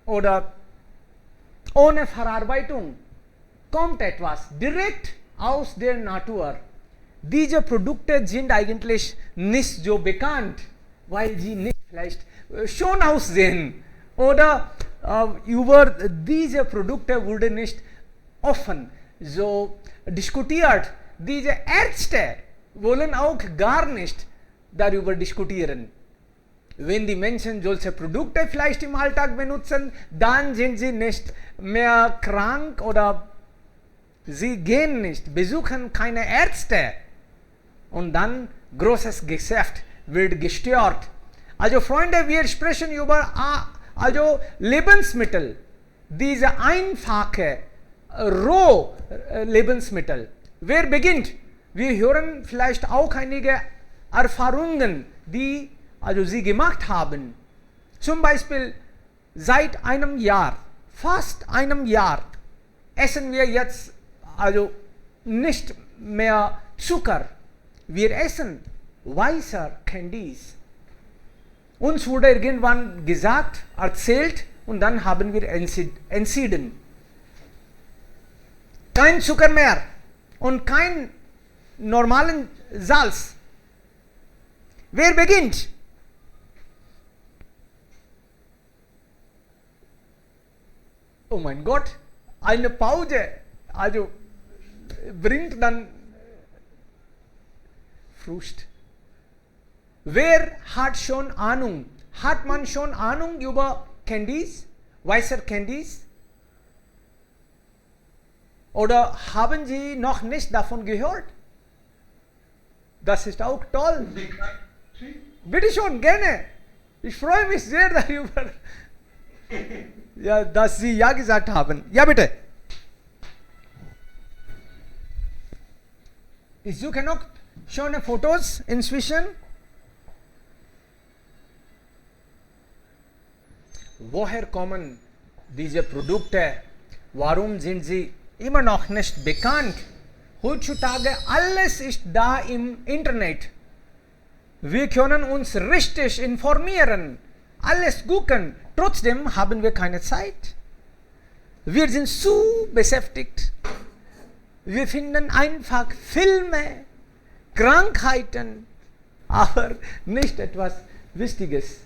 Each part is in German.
oder ohne Verarbeitung kommt etwas direkt aus der Natur. Diese Produkte sind eigentlich nicht so bekannt, weil sie nicht vielleicht schon aussehen oder über diese Produkte wurde nicht offen so diskutiert. Diese Ärzte wollen auch gar nicht darüber diskutieren. Wenn die Menschen solche Produkte vielleicht im Alltag benutzen, dann sind sie nicht mehr krank oder sie gehen nicht, besuchen keine Ärzte. Und dann großes Geschäft wird gestört. Also Freunde, wir sprechen über Lebensmittel, diese einfache Roh-Lebensmittel. Wer beginnt? Wir hören vielleicht auch einige Erfahrungen, die sie gemacht haben. Zum Beispiel seit einem Jahr, fast einem Jahr, essen wir jetzt nicht mehr Zucker. Wir essen weiße Candies. Uns wurde irgendwann gesagt, erzählt und dann haben wir entschieden. Kein Zucker mehr und kein normalen Salz. Wer beginnt? Oh mein Gott, eine Pause, bringt dann Frust. Wer hat schon Ahnung? Hat man schon Ahnung über Candies, weiße Candies? Oder haben Sie noch nicht davon gehört? Das ist auch toll. Bitte schon, gerne. Ich freue mich sehr darüber, ja, dass Sie ja gesagt haben. Ja, bitte. Ich suche noch schöne Fotos inzwischen. Woher kommen diese Produkte? Warum sind sie immer noch nicht bekannt? Heutzutage alles ist da im Internet. Wir können uns richtig informieren, alles gucken. Trotzdem haben wir keine Zeit. Wir sind zu beschäftigt. Wir finden einfach Filme, Krankheiten, aber nicht etwas Wichtiges.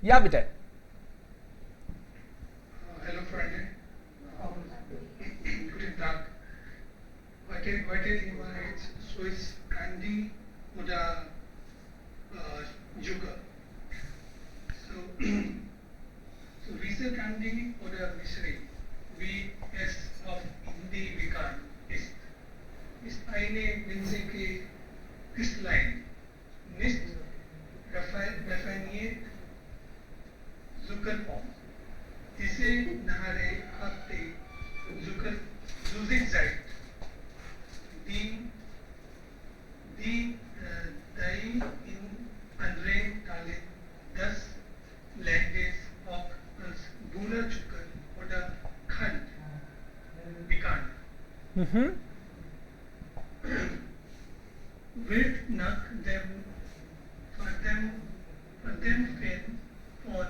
Ja, bitte. Hallo Freunde. Guten Tag. Heute Thema ist Swiss Candy oder Zucker. So Swiss Candy oder Misri, wie es auf Hindi bekannt ist eine winzige Crystalline, nicht raffiniert Zuckerform. Diese Nahare hatte Zuckerzeit, die in andere Teile des Landes auch als Bula-Zucker oder Khand bekannt. Wird nach dem Verdämpfen von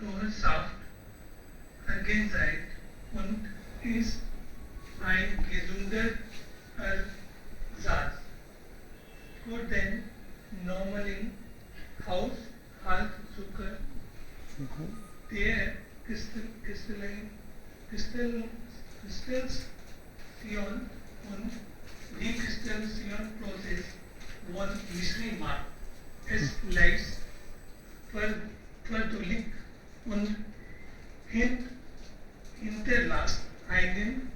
Zuckerrohrsaft ergänzt und ist ein gesunder Ersatz für den normalen Haushaltszucker, der Kristallation und Dekristallation-Prozess von Misri macht. Es leicht verdaulich und hinterlässt einen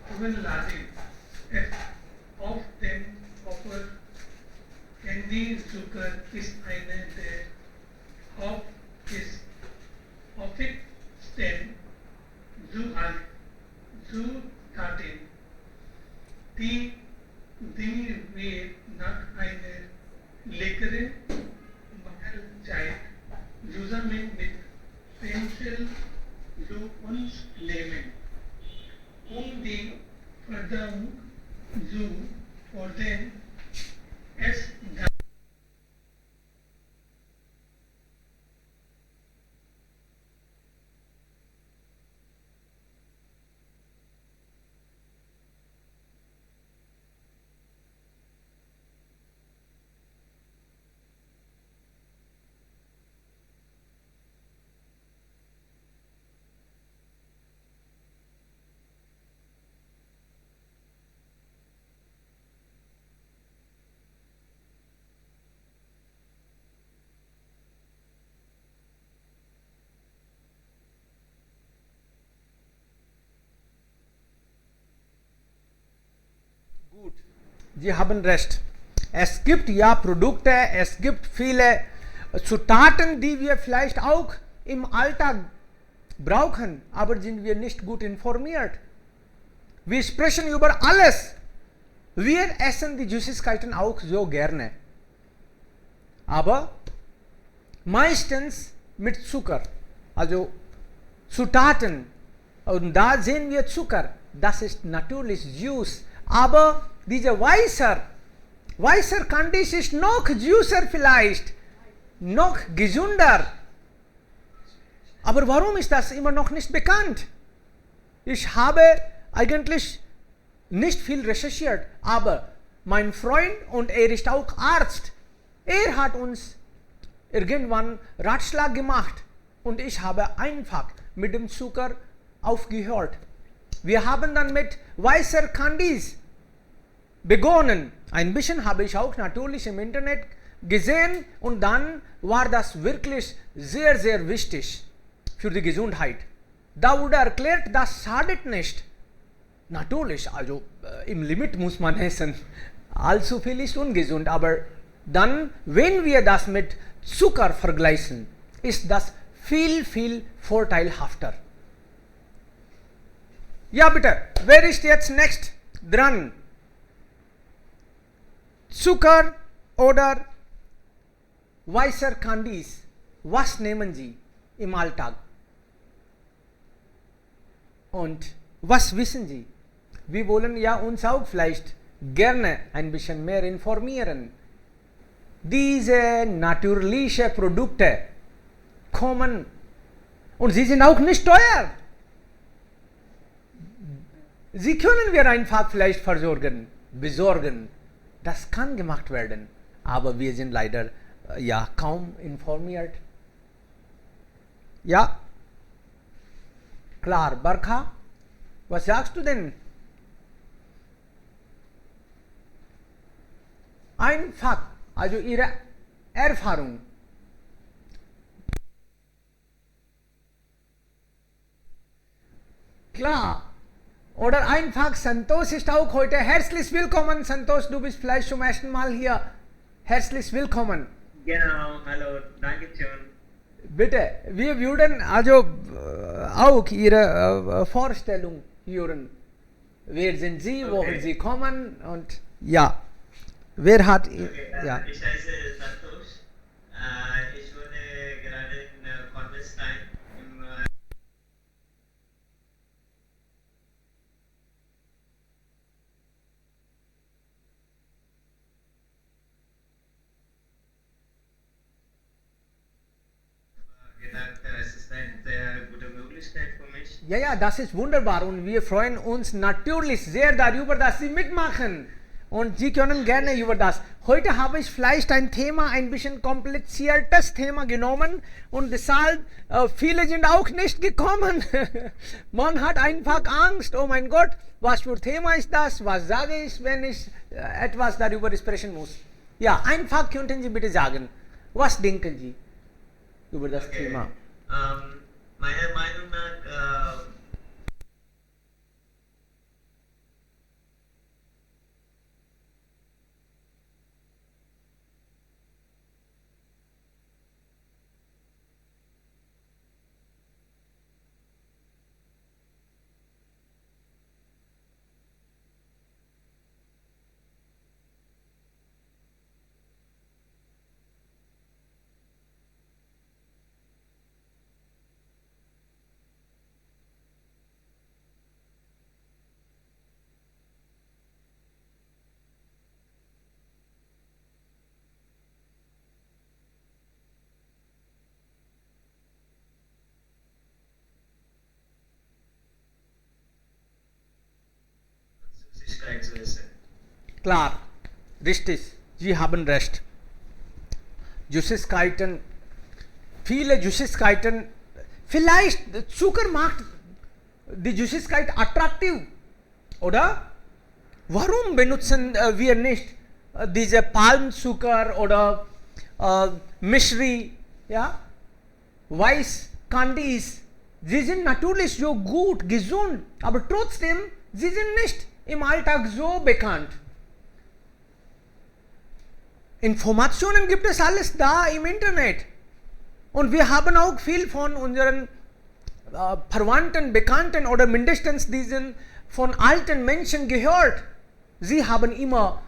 Kugelladen auf dem Kopf. Candy-Zucker ist eine der häufigsten Zutaten, die wir nach einer leckeren Mahlzeit zusammen mit Pencil zu uns nehmen, um die Verdauung so or then es Gut. Sie haben recht. Es gibt ja Produkte, es gibt viele Zutaten, die wir vielleicht auch im Alltag brauchen, aber sind wir nicht gut informiert. Wir sprechen über alles. Wir essen die Süßigkeiten auch so gerne. Aber meistens mit Zucker. Also Zutaten. Und da sehen wir Zucker. Das ist natürlich süß. Aber diese weißer Candies ist noch süßer vielleicht. Noch gesünder. Aber warum ist das immer noch nicht bekannt? Ich habe eigentlich nicht viel recherchiert, aber mein Freund, und er ist auch Arzt, er hat uns irgendwann Ratschlag gemacht und ich habe einfach mit dem Zucker aufgehört. Wir haben dann mit weißer Candies begonnen. Ein bisschen habe ich auch natürlich im Internet gesehen und dann war das wirklich sehr, sehr wichtig für die Gesundheit. Da wurde erklärt, das schadet nicht. Natürlich, also im Limit muss man essen. Allzu viel ist ungesund, aber dann, wenn wir das mit Zucker vergleichen, ist das viel, viel vorteilhafter. Ja, bitte, wer ist jetzt next dran? Zucker oder weißer Candies? Was nehmen Sie im Alltag? Und was wissen Sie? Wir wollen ja uns auch vielleicht gerne ein bisschen mehr informieren. Diese natürlichen Produkte kommen und sie sind auch nicht teuer. Sie können wir einfach vielleicht besorgen. Das kann gemacht werden, aber wir sind leider ja kaum informiert. Ja, klar, Barkha, was sagst du denn? Einfach, also Ihre Erfahrung. Klar. Oder einfach, Santosh ist auch heute. Herzlich willkommen, Santosh, du bist vielleicht zum ersten Mal hier. Herzlich willkommen. Genau, hallo, danke schön. Bitte, wir würden also auch Ihre Vorstellung hören. Wer sind Sie, woher Sie kommen und ja, wer hat... Okay, ja. ich heiße Santosh. Ich wohne gerade in Convestein im gedacht, es ist eine sehr gute Möglichkeit für mich. Ja, das ist wunderbar und wir freuen uns natürlich sehr darüber, dass Sie mitmachen und Sie können gerne über das. Heute habe ich vielleicht ein Thema, ein bisschen kompliziertes Thema genommen und deshalb viele sind auch nicht gekommen. Man hat einfach Angst, oh mein Gott, was für Thema ist das, was sage ich, wenn ich etwas darüber sprechen muss. Ja, einfach könnten Sie bitte sagen, was denken Sie über das Thema? Meiner Meinung nach Klar, richtig, Sie haben recht. Süßigkeiten, viele Süßigkeiten, vielleicht Zucker macht die Süßigkeit attraktiv, oder? Warum benutzen wir nicht diese Palmzucker oder Mishri, ja, Weiß Candies? Sie sind natürlich so gut, gesund, aber trotzdem, sie sind nicht im Alltag so bekannt. Informationen gibt es alles da im Internet. Und wir haben auch viel von unseren Verwandten, Bekannten oder mindestens diesen von alten Menschen gehört. Sie haben immer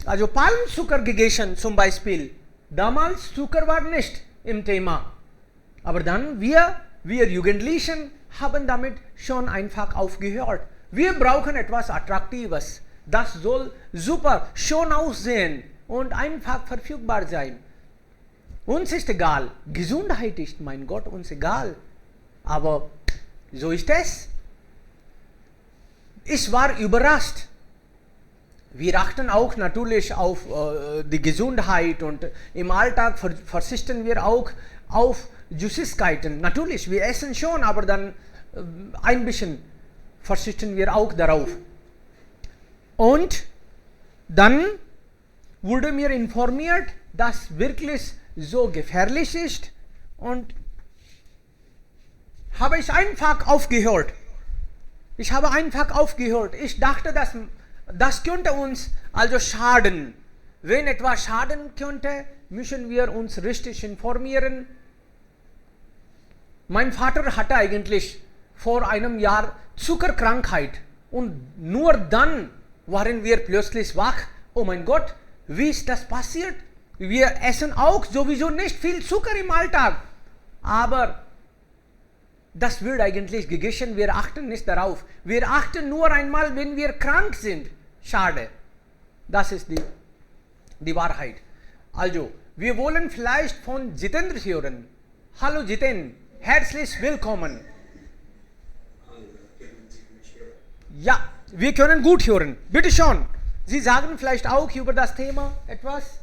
also Palmzucker gegessen zum Beispiel. Damals Zucker war nicht im Thema. Aber dann wir Jugendlichen haben damit schon einfach aufgehört. Wir brauchen etwas Attraktives. Das soll super schön aussehen und einfach verfügbar sein. Uns ist egal. Gesundheit ist, mein Gott, uns egal. Aber so ist es. Ich war überrascht. Wir achten auch natürlich auf die Gesundheit und im Alltag verzichten wir auch auf Süßigkeiten. Natürlich, wir essen schon, aber dann ein bisschen verzichten wir auch darauf. Und dann wurde mir informiert, dass wirklich so gefährlich ist und habe ich einfach aufgehört. Ich habe einfach aufgehört. Ich dachte, das könnte uns also schaden. Wenn etwas schaden könnte, müssen wir uns richtig informieren. Mein Vater hatte eigentlich vor einem Jahr Zuckerkrankheit und nur dann waren wir plötzlich wach. Oh mein Gott, wie ist das passiert? Wir essen auch sowieso nicht viel Zucker im Alltag, aber das wird eigentlich gegessen, wir achten nicht darauf. Wir achten nur einmal, wenn wir krank sind. Schade. Das ist die Wahrheit. Also, wir wollen vielleicht von Jitendra hören. Hallo Jiten, herzlich willkommen. Ja, wir können gut hören. Bitte schon. Sie sagen vielleicht auch über das Thema etwas?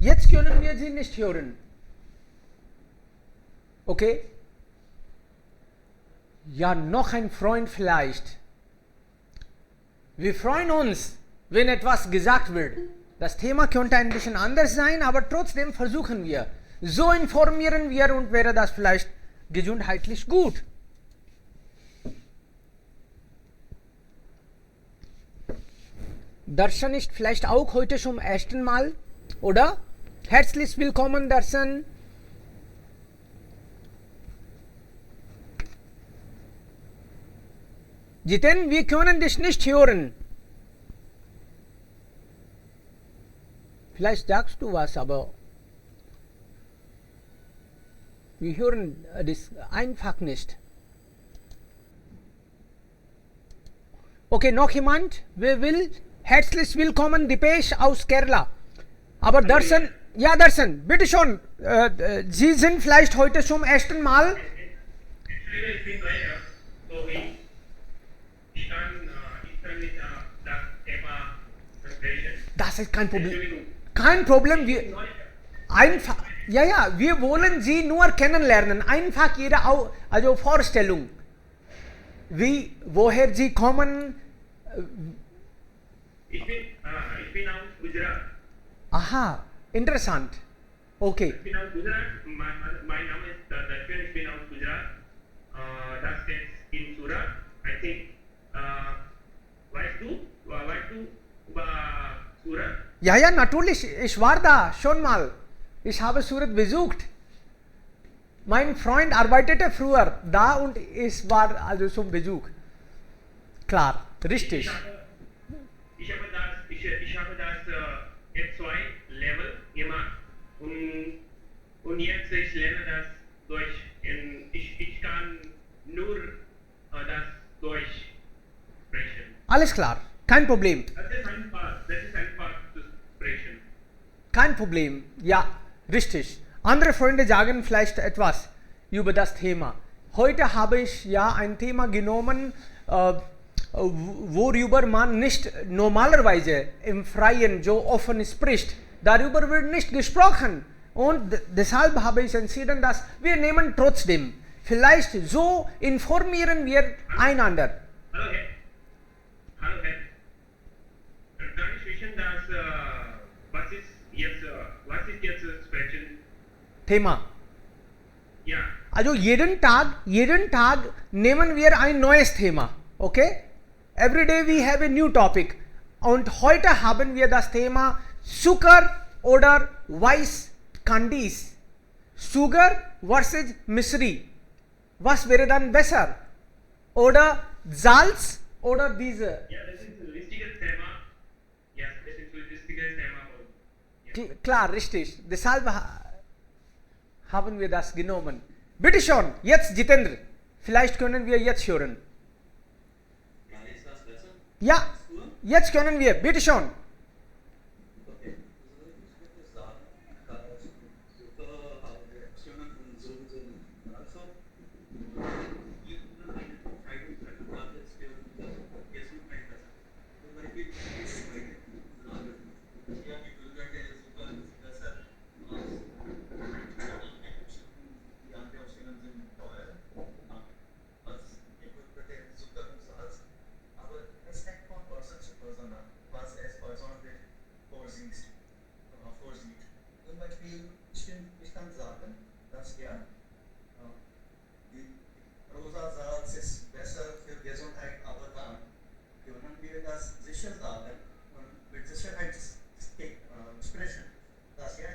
Jetzt können wir Sie nicht hören. Okay? Ja, noch ein Freund vielleicht. Wir freuen uns, wenn etwas gesagt wird. Das Thema könnte ein bisschen anders sein, aber trotzdem versuchen wir. So informieren wir und wäre das vielleicht gesundheitlich gut. Darshan ist vielleicht auch heute zum ersten Mal, oder? Herzlich willkommen, Darshan. Jiten, wir können dich nicht hören. Vielleicht sagst du was, aber wir hören das einfach nicht. Okay, noch jemand? Wer will? Herzlich willkommen, Dipesh aus Kerala. Aber Darshan, ja Darshan, bitte schon. Sie sind vielleicht heute zum ersten Mal. Ich bin weiter, so ich kann nicht das Thema besprechen. Das ist kein Problem. Kein Problem. Wir einfach, ja, wir wollen Sie nur kennenlernen. Einfach Ihre also Vorstellung. Woher Sie kommen. Ich bin aus Gujarat. Aha, interessant. Okay. Ich bin aus Gujarat. Mein Name ist Darshan. Ich bin aus Gujarat. Das ist in Surat. I think. Weißt du über Surat? Ja, natürlich. Ich war da schon mal. Ich habe Surat besucht. Mein Freund arbeitete früher da und ich war also zum Besuch. Klar, richtig. Ich habe das F2-Level gemacht und jetzt ich lerne das Deutsch. Ich kann nur das Deutsch sprechen. Alles klar, kein Problem. Das ist einfach zu sprechen. Kein Problem, ja, richtig. Andere Freunde sagen vielleicht etwas über das Thema. Heute habe ich ja ein Thema genommen, worüber man nicht normalerweise im Freien so offen spricht. Darüber wird nicht gesprochen. Und deshalb habe ich entschieden, dass wir nehmen trotzdem. Vielleicht so informieren wir einander. Hallo Herr. Hallo Herr. Kann ich wissen, dass, was ist jetzt sprechen? Thema. Ja. Also jeden Tag nehmen wir ein neues Thema. Okay? Every day we have a new topic. Und heute haben wir das Thema Zucker oder Weißkandis. Sugar versus Misri. Was wäre dann besser? Oder Salz oder diese? Ja, das ist ein wichtiges Thema. Ja, das ist ein wichtiges Thema. Ja. Klar, richtig. Deshalb haben wir das genommen. Bitte schon, jetzt Jitendra. Vielleicht können wir jetzt hören. Ist das besser? Ja, jetzt können wir. Bitte schon. Okay. Ich würde sagen, Zucker haben Reaktionen und so. Also, wir können eine Entscheidung treffen, was jetzt für Gesundheit besser. Zum Beispiel, ja, die Gesundheit ist super besser als die Antioxidantien sind teuer, als Equipment, Zucker und Salz. Aber es hängt von Person zu Person ab, was es persönlich vorsieht. Zum Beispiel, ich kann sagen, dass ja, die rosa Salz ist besser für Gesundheit, aber dann können wir das sicher sagen und mit Sicherheit sprechen, dass ja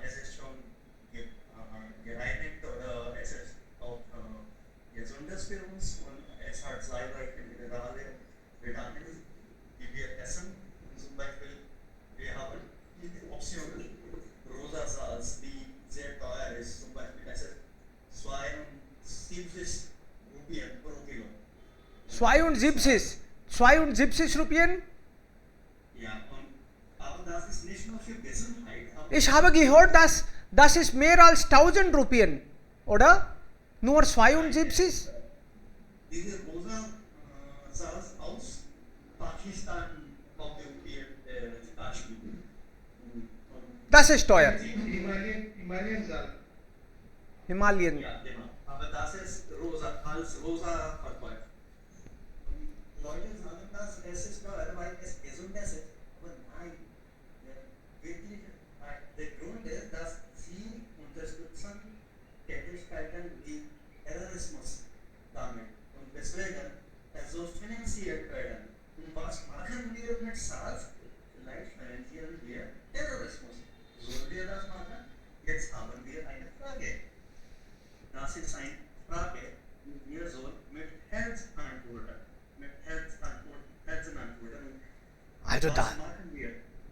es ist schon gereinigt oder es ist auch gesundes für uns und es hat zahlreiche Mineralien, Vitamine, die wir essen. Zum Beispiel, wir haben diese Optionen, rosa Salz, die sehr teuer ist, zum Beispiel es ist 72 Rupien pro Kilo. 72 Rupien? Ja, aber das ist nicht nur für Gesundheit. Ich habe gehört, dass das ist mehr als 1000 Rupien, oder? Nur 72? Diese rosa Salz aus Pakistan kommt Kashmir. Das ist teuer. Himalayan Salt. Himalayan. Ja, genau. Aber das ist als rosa verkauft. Leute sagen, dass es ist teuer, weil es gesund ist. Aber nein, wirklich, der Grund ist, dass sie unterstützen Tätigkeiten wie Terrorismus damit. Und deswegen, es soll finanziert werden. Und was machen wir mit Salz? Vielleicht finanzieren wir Terrorismus. Sollen wir das machen? Jetzt haben wir eine Frage. Das ist eine Frage, die wir sollen mit Herz antworten. Also Was da. machen wir?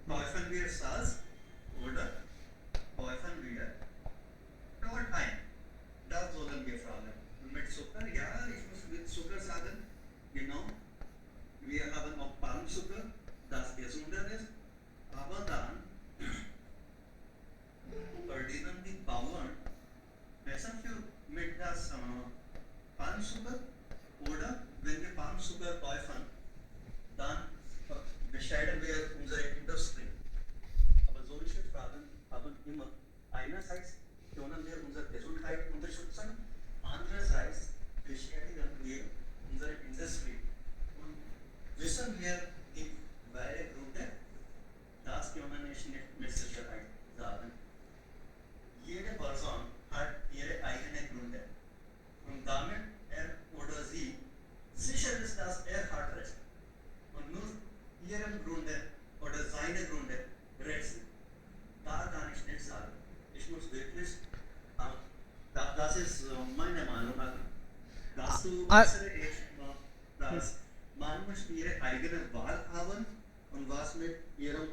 Kaufen wir Salz oder kaufen wir Gold ein? Das sollen wir fragen. Und mit Zucker, ja, ich muss mit Zucker sagen, genau, wir haben auch Palmzucker, das gesünder ist, aber dann verdienen die Bauern besser mit das Palmzucker oder wenn wir Palmzucker kaufen, dann beschneiden wir unsere Industrie. Aber solche Fragen haben immer einerseits können wir unsere Gesundheit unterstützen, andererseits beschädigen wir unsere Industrie. Und wissen wir die wahre Gründe? Das können ich nicht mit Sicherheit sagen. Jede Person hat ihre eigenen Gründe. Und damit er oder sie sicher ist, dass er hat Recht. Und nur ihren Gründe oder seine Gründe recht sind. Da kann ich nicht sagen. Ich muss wirklich, das ist meine Meinung, dass du dass man muss ihre eigene Wahl haben und was mit ihrem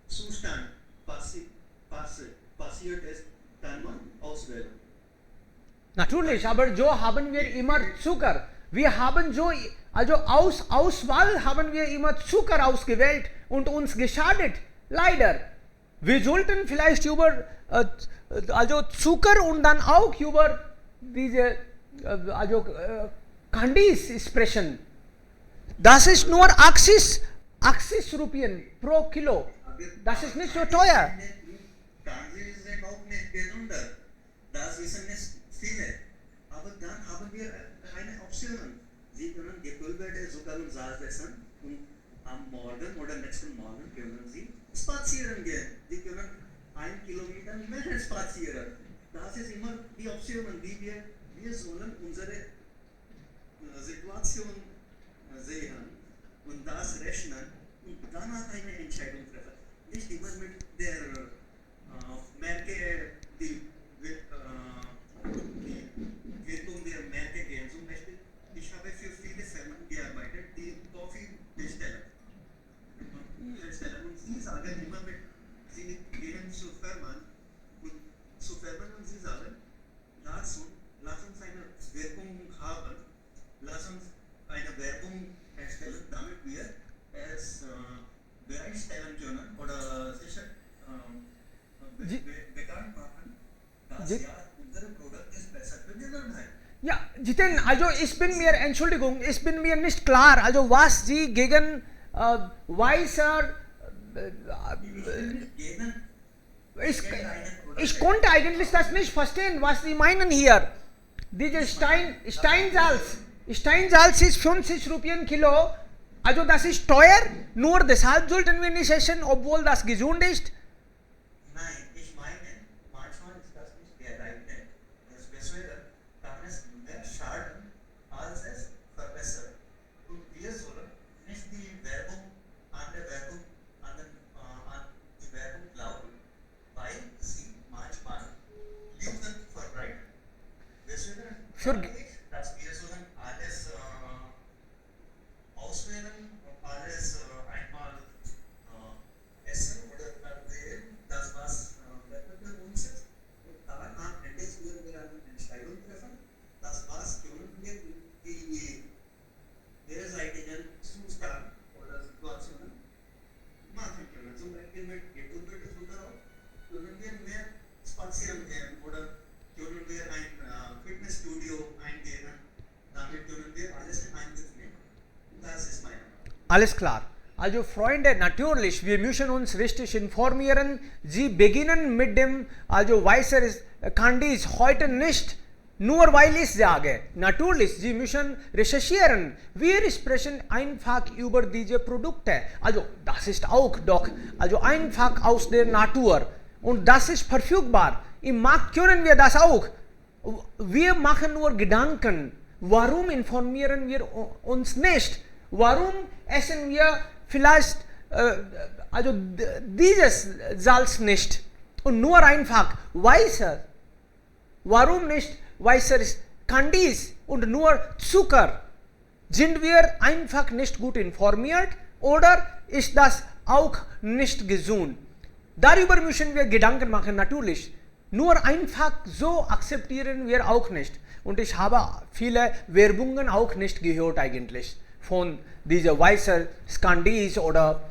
Zustand passiert ist, kann man auswählen. Natürlich, aber so haben wir immer Zucker. Wir haben so, also Auswahl haben wir immer Zucker ausgewählt und uns geschadet. Leider. Wir sollten vielleicht über also Zucker und dann auch über diese also Kandis-Sprechen. Das ist nur 80 Rupien pro Kilo. Das ist nicht so teuer. Kandis sind auch nicht gesünder. Das wissen nicht viele. Aber dann haben wir eine Option. Sie können gepulverte Zuckersaat essen und am Morgen oder nächsten Morgen können Sie spazieren gehen. Sie können 1 Kilometer mehr spazieren. Das ist immer die Option, die wir sollen unsere Situation sehen und das rechnen und danach eine Entscheidung treffen. Nicht immer mit der Märkte, die Wirkung der Märkte gehen. Zum Beispiel, ich habe für viele Firmen gearbeitet, die Coffee bestellen. Und sie sagen immer mit, sie gehen zu Firmen und sie sagen, lass uns eine Wirkung haben, lass uns eine Werbung erstellen, damit wir es bereitstellen können oder sicher bekannt machen, dass ja unser Produkt ist besser für die Gesundheit. Ja, Jiten, also Entschuldigung, ich bin mir nicht klar, also was Sie gegen weißer ich konnte eigentlich das nicht verstehen, was Sie meinen hier. Dieses Steinsalz ist 50 Rupien Kilo, also das ist teuer, nur deshalb sollten wir nicht essen, obwohl das gesund ist. Nein, ich meine, manchmal ist das nicht geeignet. Deswegen kann es mehr schaden, als es verbessert. Und wir sollen nicht die Werbung an die Werbung glauben, weil sie manchmal Lügen verbreiten. Deswegen sage ich, dass wir sollen alles auswählen und alles einmal essen oder sehen, das was besser für uns ist. Und dann am Ende würden wir eine Entscheidung treffen, das was können wir die derseitigen Zustand oder Situationen machen können. Zum Beispiel mit gepulverter Zucker auch können wir mehr spazieren gehen oder können wir ein Fitnessstudio eingehen. Damit können wir alles in Angriff nehmen. Das ist meine Meinung. Alles klar. Also Freunde, natürlich, wir müssen uns richtig informieren. Sie beginnen mit dem, also weißer Kandis heute nicht, nur weil ich sage. Natürlich, Sie müssen recherchieren. Wir sprechen einfach über diese Produkte. Also das ist auch doch, also einfach aus der Natur. Und das ist verfügbar. Im Markt können wir das auch. Wir machen nur Gedanken. Warum informieren wir uns nicht? Warum essen wir vielleicht also dieses Salz nicht und nur einfach weißer? Warum nicht weißes Kandis und nur Zucker? Sind wir einfach nicht gut informiert oder ist das auch nicht gesund? Darüber müssen wir Gedanken machen, natürlich. Nur einfach so akzeptieren wir auch nicht. Und ich habe viele Werbungen auch nicht gehört eigentlich von diesen weißen Kandis oder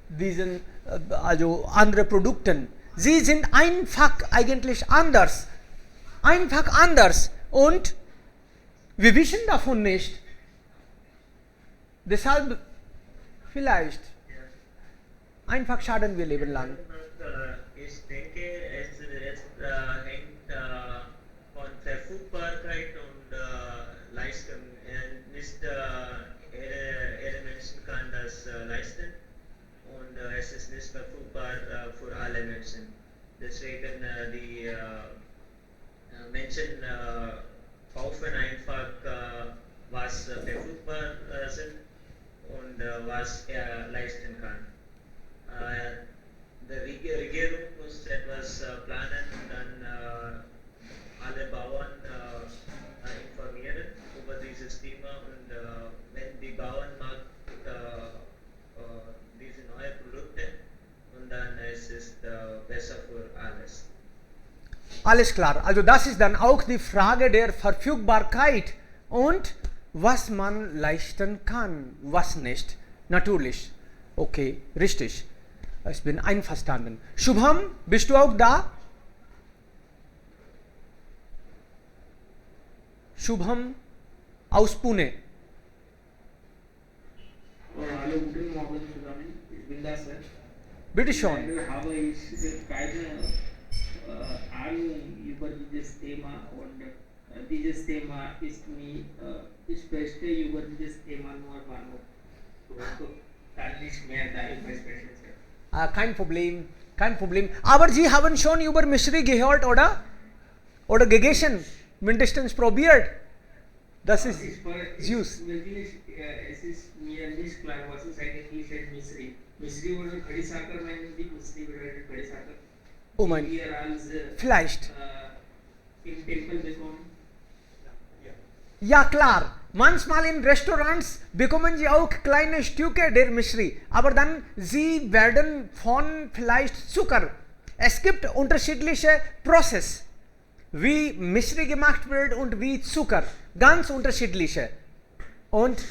diesen also andere Produkten. Sie sind einfach eigentlich anders. Einfach anders. Und wir wissen davon nicht. Deshalb vielleicht. Einfach schaden wir Leben lang. Ich denke, es hängt von Verfügbarkeit und Leistung. Nicht jeder Mensch kann das leisten und es ist nicht verfügbar für alle Menschen. Deswegen die Menschen kaufen einfach was verfügbar sind und was er leisten kann. Die Regierung muss etwas planen und dann alle Bauern informieren über dieses Thema und wenn die Bauern machen diese neuen Produkte und dann ist es besser für alles. Alles klar. Also das ist dann auch die Frage der Verfügbarkeit und was man leisten kann, was nicht. Natürlich. Okay, richtig. Ich bin einverstanden. Shubham, bist du auch da? Shubham aus Pune. Hallo, guten Morgen zusammen. Ich bin das. Bitte schon. Habe ich keine Ahnung über dieses Thema und dieses Thema ist mir, ich möchte über dieses Thema nur warnen. Kann nicht mehr darüber sprechen. Kein Problem, kein Problem. Aber Sie haben schon über Misri gehört, oder? Oder gegessen, mindestens probiert. Das ist süß. Wirklich, es ist mir nicht klar, was ist eigentlich ein Misri. Misri oder Khadi Sakar meinen die Misri bedeutet Khadi Sakar. Oh mein, Wir als vielleicht. im Tempel bekommen. Ja klar, manchmal in Restaurants bekommen Sie auch kleine Stücke der Misri, aber dann sie werden von vielleicht Zucker. Es gibt unterschiedliche Prozesse, wie Misri gemacht wird und wie Zucker, ganz unterschiedliche. Und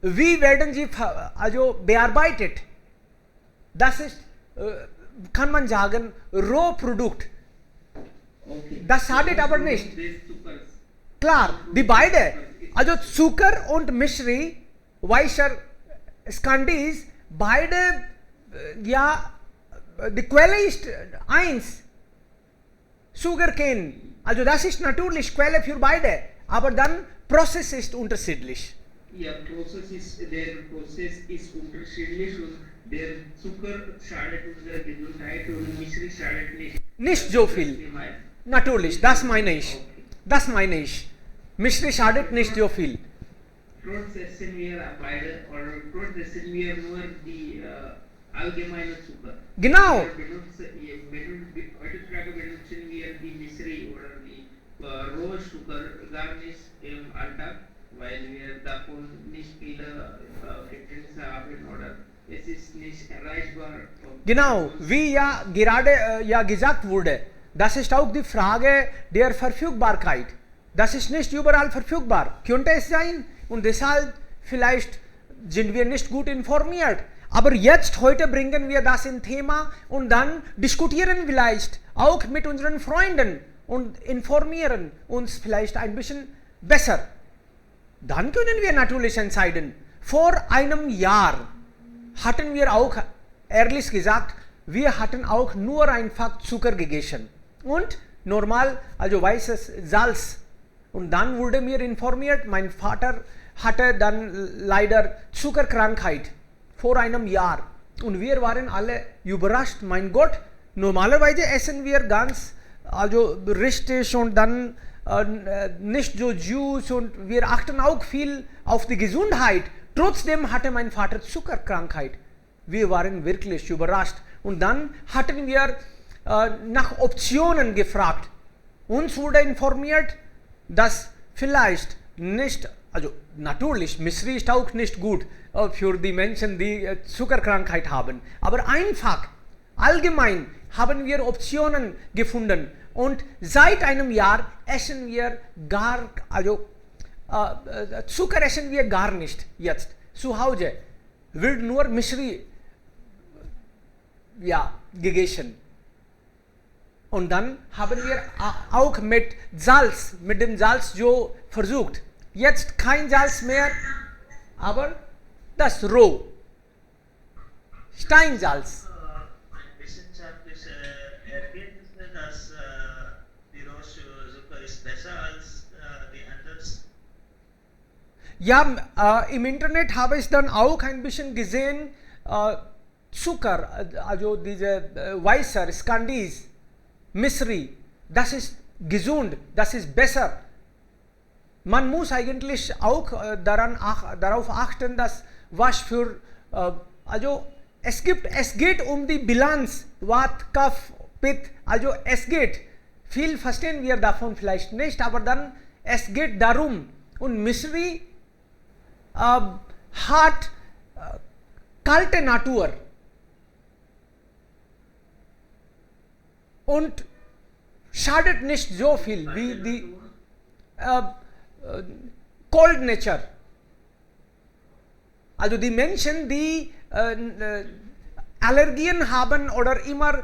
wie werden sie also bearbeitet? Das ist, kann man sagen, Rohprodukt. Okay. Das schadet aber nicht. Des Zuckers. Klar, die beide, also Zucker und Misri, weißer Skandis, beide, ja, die Quelle ist eins. Sugarcane, also das ist natürlich Quelle für beide, aber dann Prozess ist unterschiedlich. Ja, der Prozess ist unterschiedlich und der Zucker schadet unserer Gesundheit und Misri schadet nicht. Nicht so viel. Natürlich, das meine ich. Das meine ich. Misri schadet nicht so viel. Trotz essen wir beide oder trotz essen wir nur die allgemeine Zucker. Genau. Heutzutage benutzen wir die Misri oder die Rohzucker gar nicht im Alltag, weil wir davon nicht viele Kenntnisse haben oder es ist nicht erreichbar. Genau, wie ja gerade ja gesagt wurde, das ist auch die Frage der Verfügbarkeit. Das ist nicht überall verfügbar. Könnte es sein? Und deshalb vielleicht sind wir nicht gut informiert. Aber jetzt, heute bringen wir das in Thema und dann diskutieren vielleicht auch mit unseren Freunden und informieren uns vielleicht ein bisschen besser. Dann können wir natürlich entscheiden. Vor einem Jahr hatten wir auch, ehrlich gesagt, wir hatten auch nur einfach Zucker gegessen und normal, also weißes Salz. Und dann wurde mir informiert, mein Vater hatte dann leider Zuckerkrankheit vor einem Jahr. Und wir waren alle überrascht, mein Gott, normalerweise essen wir ganz, also richtig und dann nicht so Juice und wir achten auch viel auf die Gesundheit. Trotzdem hatte mein Vater Zuckerkrankheit. Wir waren wirklich überrascht. Und dann hatten wir nach Optionen gefragt. Uns wurde informiert, dass vielleicht nicht, also natürlich, Misri ist auch nicht gut für die Menschen, die Zuckerkrankheit haben. Aber einfach, allgemein haben wir Optionen gefunden. Und seit einem Jahr essen wir Zucker essen wir gar nicht jetzt. Zu Hause wird nur Misri gegessen. Und dann haben wir auch mit Salz, mit dem Salz so versucht. Jetzt kein Salz mehr, aber das roh. Steinsalz. Wissenschaftliche Ergebnisse, dass die Rohzucker ist besser als die anderen. Ja, im Internet habe ich dann auch ein bisschen gesehen, Zucker, also diese weißer Skandis, Misri, das ist gesund, das ist besser. Man muss eigentlich auch darauf achten, dass was für, also es geht um die Bilanz, Vat, Kaph, Pitt, also es geht. Viel verstehen wir davon vielleicht nicht, aber dann es geht darum. Und Misri hat kalte Natur. Und schadet nicht so viel wie die Cold Nature. Also die Menschen, die Allergien haben oder immer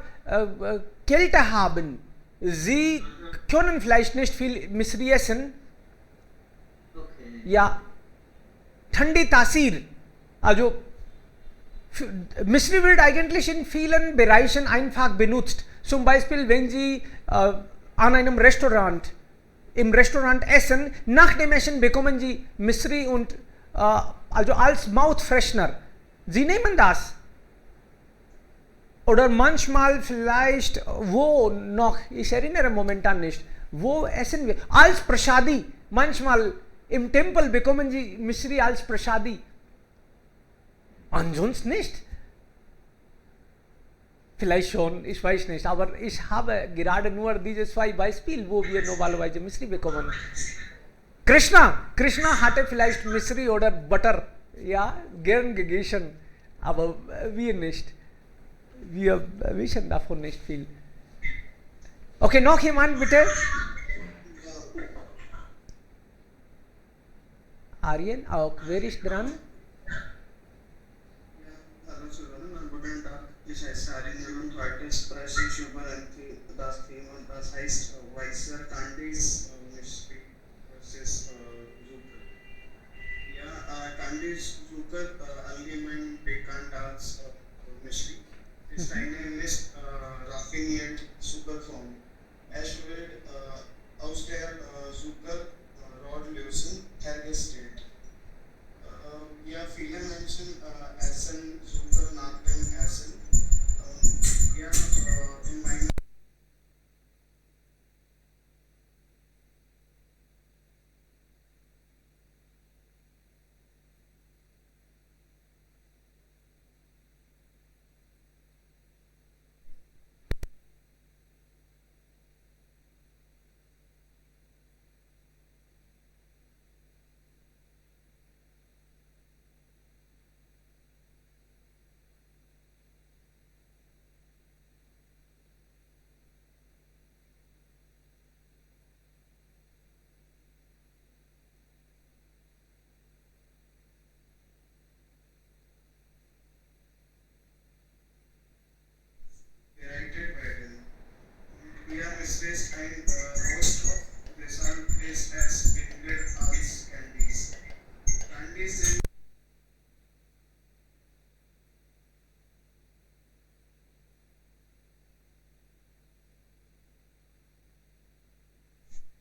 Kälte haben, sie können vielleicht nicht viel Misri essen, या ठंडी तासीर, also Mystery wird eigentlich in vielen Bereichen einfach benutzt. Zum Beispiel, wenn Sie an einem Restaurant, im Restaurant essen, nach dem Essen bekommen Sie Mystery und also als Mouthfreshener. Sie nehmen das. Oder manchmal vielleicht, wo noch, ich erinnere momentan nicht, wo essen wir? Als Prasadi. Manchmal im Tempel bekommen Sie Mystery als Prasadi. Ansonsten nicht. Vielleicht schon, ich weiß nicht, aber ich habe gerade nur diese zwei Beispiele, wo wir normalerweise Mystery bekommen. Krishna hatte vielleicht Mystery oder Butter, ja, gern gegessen, aber wir nicht. Wir wissen davon nicht viel. Okay, noch jemand bitte? Aryan, auch wer ist dran? Hello, children. Guten Tag. Ich heiße Aryan und heute spreche ich über das Thema, das heißt Weißer Candies Mystery versus Zucker. Ja, Candies Zucker allgemein bekannt als Mystery ist eine nicht raffinierte Zuckerform. Es wird aus der Zuckerrohrlösung hergestellt. Ja, viele Menschen essen Zucker nach dem Essen. Ja, in meinem directed by them. Here is this ein roast of result is as between als candies. Candies sind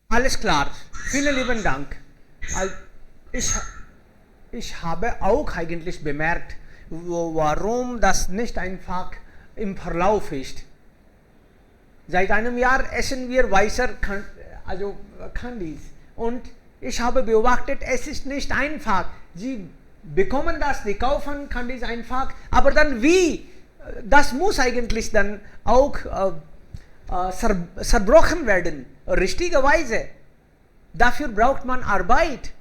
Alles klar, vielen lieben Dank. Ich habe auch eigentlich bemerkt, warum das nicht einfach im Verlauf ist. Seit einem Jahr essen wir weißer Candies und ich habe beobachtet, es ist nicht einfach. Sie bekommen das, sie kaufen Candies einfach, aber dann wie? Das muss eigentlich dann auch zerbrochen werden, richtigerweise. Dafür braucht man Arbeit.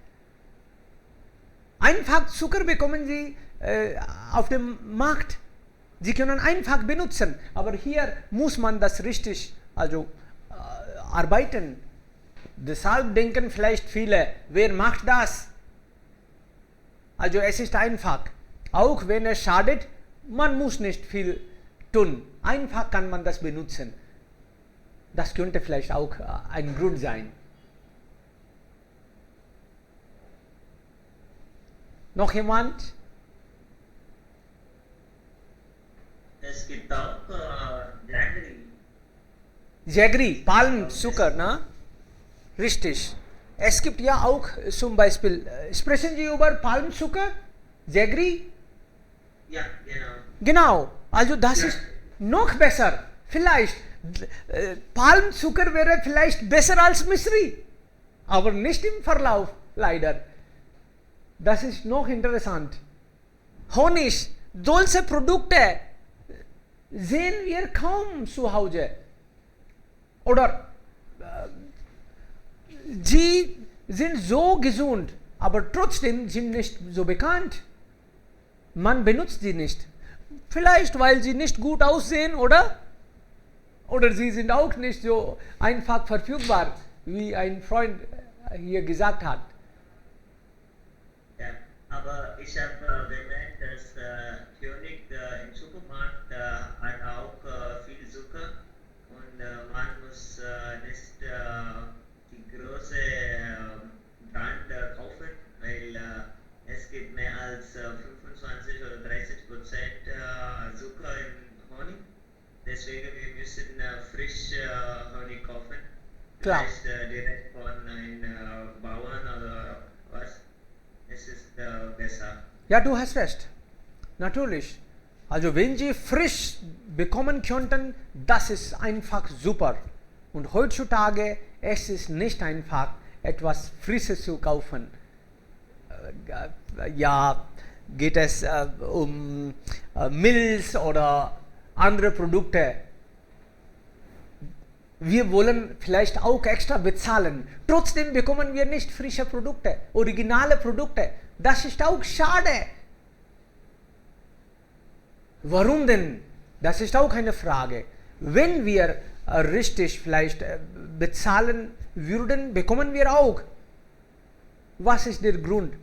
Einfach Zucker bekommen Sie auf dem Markt. Sie können einfach benutzen, aber hier muss man das richtig arbeiten. Deshalb denken vielleicht viele, wer macht das? Also es ist einfach. Auch wenn es schadet, man muss nicht viel tun. Einfach kann man das benutzen. Das könnte vielleicht auch ein Grund sein. Noch jemand? Es gibt auch Jaggery. Jaggery, Palmzucker, ne? Richtig. Es gibt ja auch zum Beispiel, sprechen Sie über Palmzucker? Jaggery? Ja, genau. Genau, also das ist noch besser. Vielleicht, Palmzucker wäre vielleicht besser als Mystery, aber nicht im Verlauf, leider. Das ist noch interessant. Honig, solche Produkte sehen wir kaum zu Hause. Oder sie sind so gesund, aber trotzdem sind nicht so bekannt. Man benutzt sie nicht. Vielleicht, weil sie nicht gut aussehen, oder? Oder sie sind auch nicht so einfach verfügbar, wie ein Freund hier gesagt hat. Ja, aber ich habe bemerkt, dass König im Supermarkt hat auch viel Zucker und man muss nicht die große Brand kaufen. Klar. vielleicht direkt von einem Bauern oder was, es ist besser. Ja, du hast recht. Natürlich. Also wenn sie frisch bekommen könnten, das ist einfach super. Und heutzutage es ist nicht einfach, etwas Frisches zu kaufen. Ja, geht es um Milch oder andere Produkte. Wir wollen vielleicht auch extra bezahlen. Trotzdem bekommen wir nicht frische Produkte, originale Produkte. Das ist auch schade. Warum denn? Das ist auch eine Frage. Wenn wir richtig vielleicht bezahlen würden, bekommen wir auch. Was ist der Grund?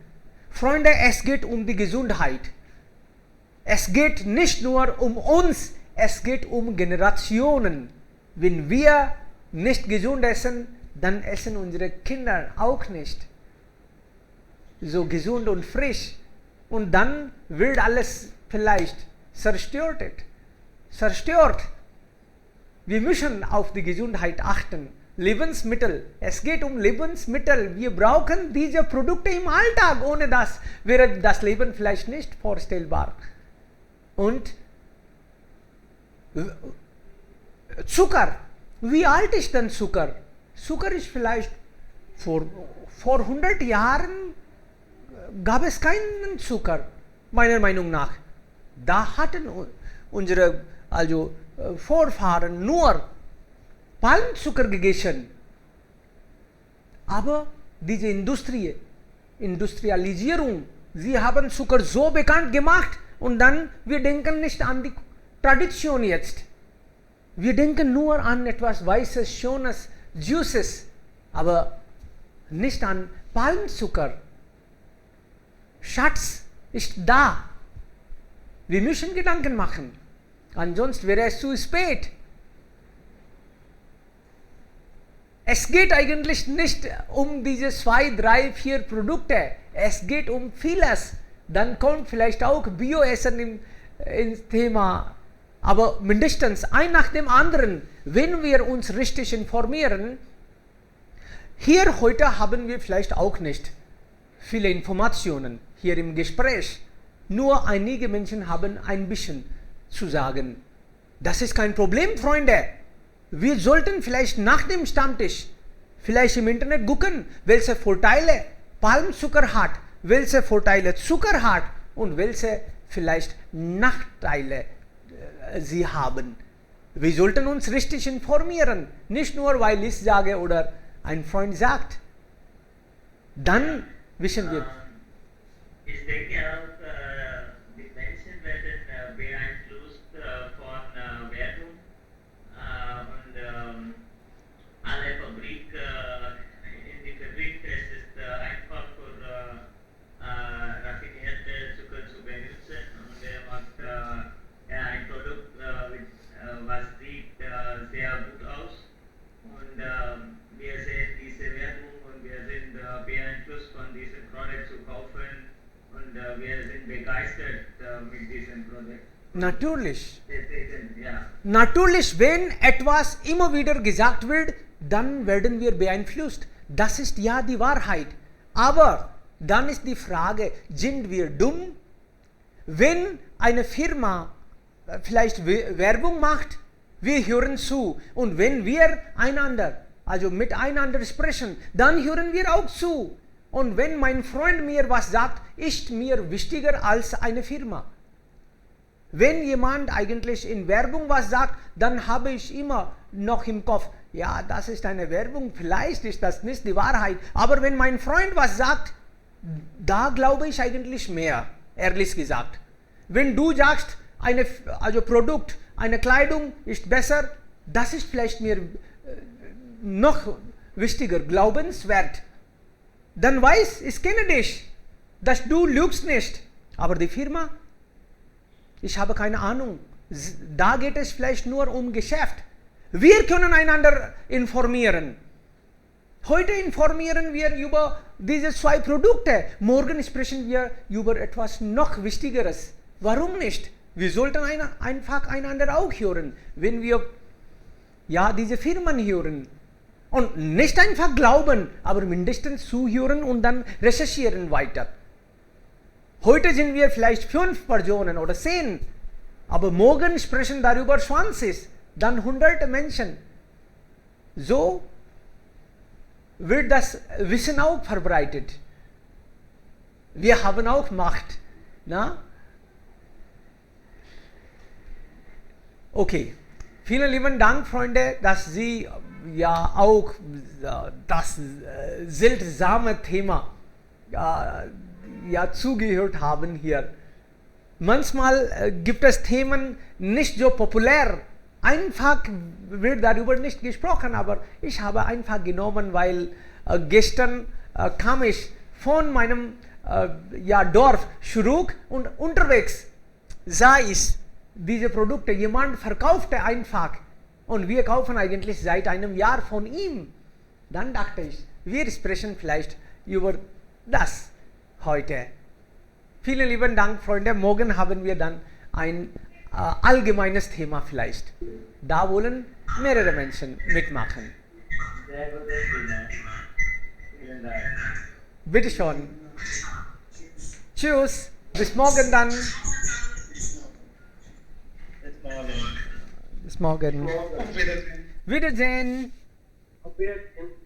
Freunde, es geht um die Gesundheit. Es geht nicht nur um uns, es geht um Generationen. Wenn wir nicht gesund essen, dann essen unsere Kinder auch nicht so gesund und frisch. Und dann wird alles vielleicht zerstört. Wir müssen auf die Gesundheit achten. Lebensmittel. Es geht um Lebensmittel. Wir brauchen diese Produkte im Alltag. Ohne das wäre das Leben vielleicht nicht vorstellbar. Und Zucker. Wie alt ist denn Zucker? Zucker ist vielleicht vor 100 Jahren gab es keinen Zucker, meiner Meinung nach. Da hatten unsere Vorfahren nur Palmzucker gegessen. Aber diese Industrialisierung, sie haben Zucker so bekannt gemacht und dann wir denken nicht an die Tradition jetzt. Wir denken nur an etwas Weißes, Schönes, Juices, aber nicht an Palmzucker. Schatz ist da. Wir müssen Gedanken machen. Ansonsten wäre es zu spät. Es geht eigentlich nicht um diese 2, 3, 4 Produkte. Es geht um vieles. Dann kommt vielleicht auch Bioessen ins Thema. Aber mindestens ein nach dem anderen, wenn wir uns richtig informieren, hier heute haben wir vielleicht auch nicht viele Informationen hier im Gespräch. Nur einige Menschen haben ein bisschen zu sagen. Das ist kein Problem, Freunde. Wir sollten vielleicht nach dem Stammtisch vielleicht im Internet gucken, welche Vorteile Palmzucker hat, welche Vorteile Zucker hat und welche vielleicht Nachteile sie haben. Wir sollten uns richtig informieren, nicht nur weil ich sage oder ein Freund sagt. Dann wissen wir. Ich denke auch, die Menschen werden beeinflusst von Werbung und alle in die Fabrik es ist einfach für raffinierte Zucker zu benutzen und er macht ein Produkt, was sieht sehr gut aus und wir sehen diese Werbung und wir sind beeinflusst von diesem Produkt zu kaufen und wir sind begeistert mit diesem Produkt. Natürlich. Deswegen, ja. Natürlich, wenn etwas immer wieder gesagt wird, dann werden wir beeinflusst. Das ist ja die Wahrheit. Aber dann ist die Frage, sind wir dumm? Wenn eine Firma vielleicht Werbung macht, wir hören zu. Und wenn wir miteinander sprechen, dann hören wir auch zu. Und wenn mein Freund mir was sagt, ist mir wichtiger als eine Firma. Wenn jemand eigentlich in Werbung was sagt, dann habe ich immer noch im Kopf, ja, das ist eine Werbung, vielleicht ist das nicht die Wahrheit. Aber wenn mein Freund was sagt, da glaube ich eigentlich mehr, ehrlich gesagt. Wenn du sagst, Produkt, eine Kleidung ist besser, das ist vielleicht mir noch wichtiger, glaubenswert. Dann weiß, ich kenne dich, dass du lügst nicht. Aber die Firma, ich habe keine Ahnung. Da geht es vielleicht nur um Geschäft. Wir können einander informieren. Heute informieren wir über diese 2 Produkte. Morgen sprechen wir über etwas noch Wichtigeres. Warum nicht? Wir sollten einfach einander auch hören, wenn wir diese Firmen hören. Und nicht einfach glauben, aber mindestens zuhören und dann recherchieren weiter. Heute sind wir vielleicht 5 Personen oder 10, aber morgen sprechen darüber 20, dann hunderte Menschen. So wird das Wissen auch verbreitet. Wir haben auch Macht. Na? Okay. Vielen lieben Dank, Freunde, dass Sie ja auch das seltsame Thema zugehört haben hier. Manchmal gibt es Themen nicht so populär. Einfach wird darüber nicht gesprochen, aber ich habe einfach genommen, weil gestern kam ich von meinem Dorf zurück und unterwegs sah ich diese Produkte. Jemand verkaufte einfach und wir kaufen eigentlich seit einem Jahr von ihm. Dann dachte ich, wir sprechen vielleicht über das heute. Vielen lieben Dank, Freunde. Morgen haben wir dann ein allgemeines Thema vielleicht. Da wollen mehrere Menschen mitmachen. Sehr gutes Thema. Vielen Dank. Bitte schon. Tschüss. Bis morgen dann. Bis morgen. Bis morgen. Auf Wiedersehen. Wiedersehen. Auf Wiedersehen.